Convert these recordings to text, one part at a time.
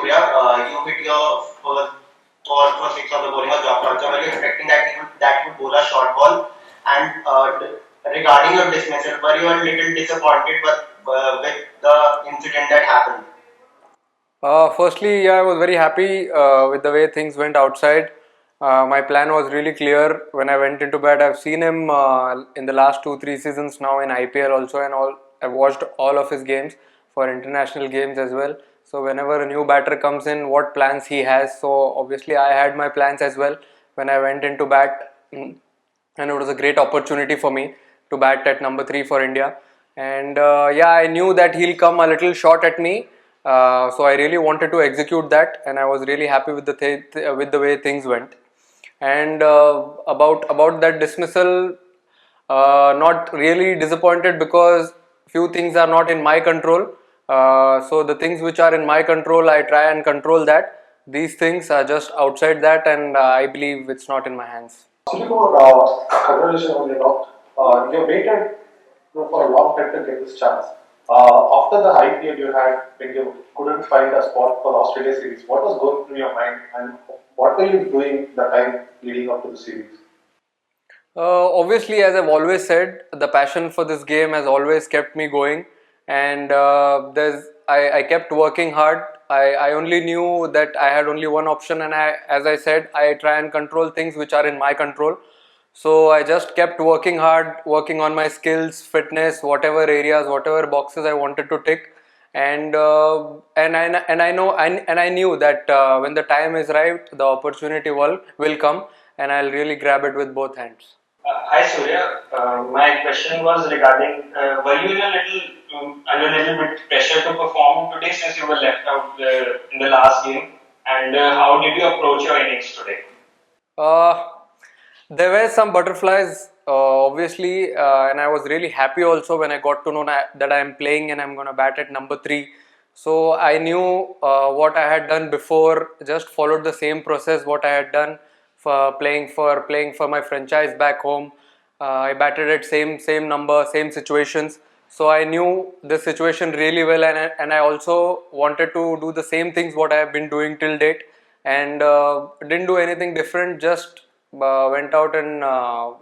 Surya, you hit your for six on the bowling of Jock Archer. Were you expecting that he would bowl a short ball? And regarding your dismissal, were you a little disappointed with the incident that happened? Firstly, yeah, I was very happy with the way things went outside. My plan was really clear when I went into bat. I've seen him in the last 2-3 seasons now in IPL also, and all. I've watched all of his games for international games as well. So whenever a new batter comes in, what plans he has. So obviously, I had my plans as well when I went into bat, and it was a great opportunity for me to bat at number 3 for India. And yeah, I knew that he'll come a little short at me, so I really wanted to execute that, and I was really happy with with the way things went. And about that dismissal, not really disappointed because few things are not in my control. So the things which are in my control, I try and control that. These things are just outside that, and I believe it's not in my hands. Singapore, congratulations on your lot. You waited for a long time to get this chance. After the IPL you had, when you couldn't find a spot for the Australia series, what was going through your mind and what were you doing the time leading up to the series? Obviously, as I've always said, the passion for this game has always kept me going, and I kept working hard. I only knew that I had only one option, and as I said, I try and control things which are in my control. So I just kept working hard, working on my skills, fitness, whatever areas, whatever boxes I wanted to tick, and I know and I knew that when the time is right, the opportunity will come, and I'll really grab it with both hands. Hi Surya, my question was regarding were you in under a little bit pressure to perform today since you were left out in the last game, and how did you approach your innings today? Uh, there were some butterflies, obviously, and I was really happy also when I got to know that I am playing and I'm going to bat at number 3. So I knew what I had done before, just followed the same process what I had done for playing for my franchise back home. I batted at same number, same situations. So I knew the situation really well, and I also wanted to do the same things what I have been doing till date, and didn't do anything different. Just went out and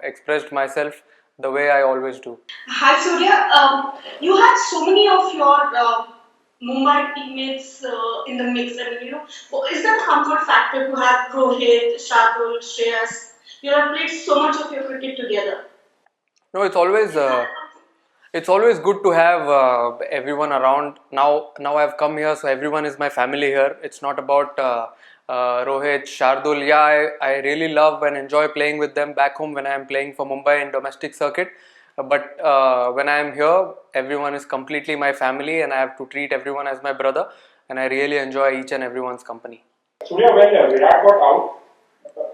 expressed myself the way I always do. Hi Surya, you had so many of your Mumbai teammates in the mix. I mean, is that comfort factor to have Rohit, Shardul, Shreyas? You have played so much of your cricket together. No, it's always good to have everyone around. Now I've come here, so everyone is my family here. It's not about Rohit, Shardul. Yeah, I really love and enjoy playing with them back home when I am playing for Mumbai in domestic circuit. But when I am here, everyone is completely my family, and I have to treat everyone as my brother. And I really enjoy each and everyone's company. Surya, when Virat got out, was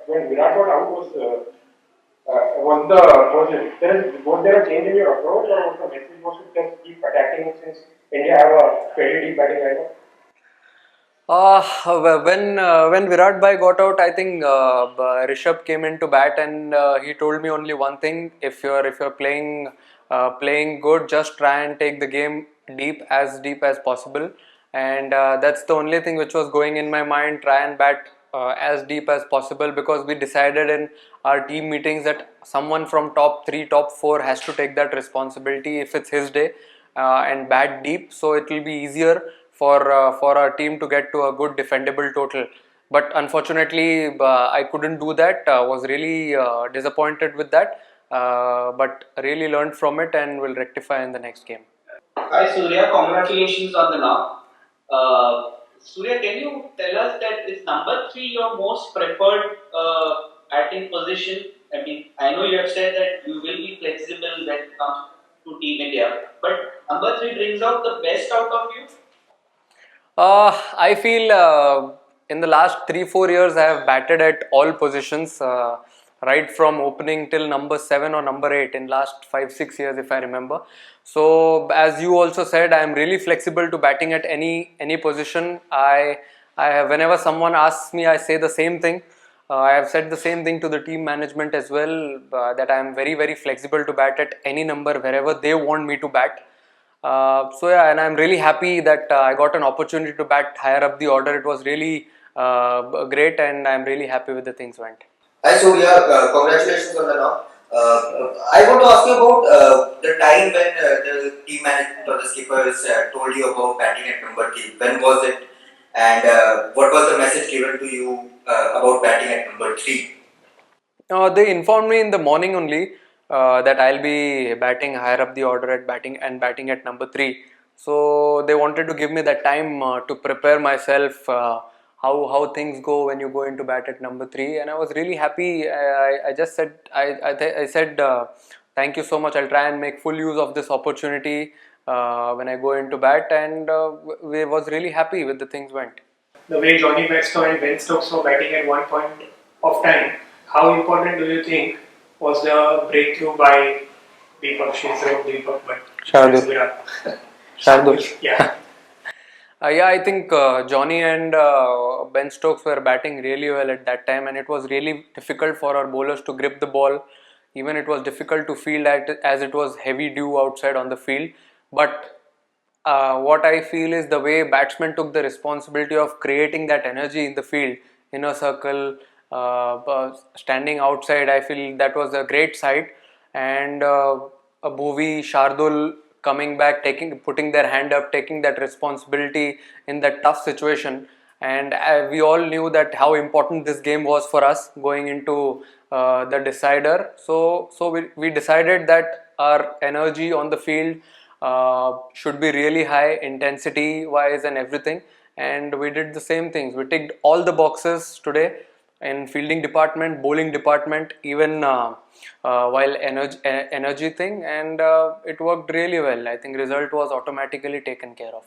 there a change in your approach, or was the message was to just keep attacking since India have a fairly deep batting lineup? When Virat Bhai got out, I think Rishabh came into bat, and he told me only one thing: if you're playing good, just try and take the game deep as possible. And that's the only thing which was going in my mind. Try and bat as deep as possible, because we decided in our team meetings that someone from top 3, top 4 has to take that responsibility if it's his day, and bat deep, so it will be easier for our team to get to a good defendable total. But unfortunately, I couldn't do that. Was really disappointed with that, but really learned from it and will rectify in the next game. Hi Surya, congratulations on the knock. Surya, can you tell us that is number 3 your most preferred batting position? I mean, I know you have said that you will be flexible when it comes to Team India, but number 3 brings out the best out of you. I feel in the last 3-4 years I have batted at all positions, right from opening till number 7 or number 8 in last 5-6 years, if I remember. So as you also said, I am really flexible to batting at any position. Whenever someone asks me, I say the same thing. I have said the same thing to the team management as well, that I am very flexible to bat at any number wherever they want me to bat. So yeah, and I'm really happy that I got an opportunity to bat higher up the order. It was really great, and I'm really happy with the things went. Hi Surya, congratulations on the knock. I want to ask you about the time when the team management or the skippers told you about batting at number 3. When was it? And what was the message given to you about batting at number 3? They informed me in the morning only that I'll be batting higher up the order at batting at number 3. So they wanted to give me that time to prepare myself. How things go when you go into bat at number 3, and I was really happy. I just said I said thank you so much. I'll try and make full use of this opportunity when I go into bat, and we was really happy with the things went. The way Johnny Bairstow and Ben Stokes were batting at one point of time, how important do you think was the breakthrough by Deepak? She's wrote Deepak, but Shardul. Virat. Shardul. Yeah. Yeah, I think Johnny and Ben Stokes were batting really well at that time, and it was really difficult for our bowlers to grip the ball. Even it was difficult to field as it was heavy dew outside on the field. But what I feel is the way batsmen took the responsibility of creating that energy in the field, inner circle, standing outside. I feel that was a great sight, and Bhuvi, Shardul coming back, putting their hand up, taking that responsibility in that tough situation. And we all knew that how important this game was for us going into the decider. So we decided that our energy on the field should be really high, intensity wise and everything. And we did the same things. We ticked all the boxes today in fielding department, bowling department, even while energy thing, and it worked really well. I think result was automatically taken care of.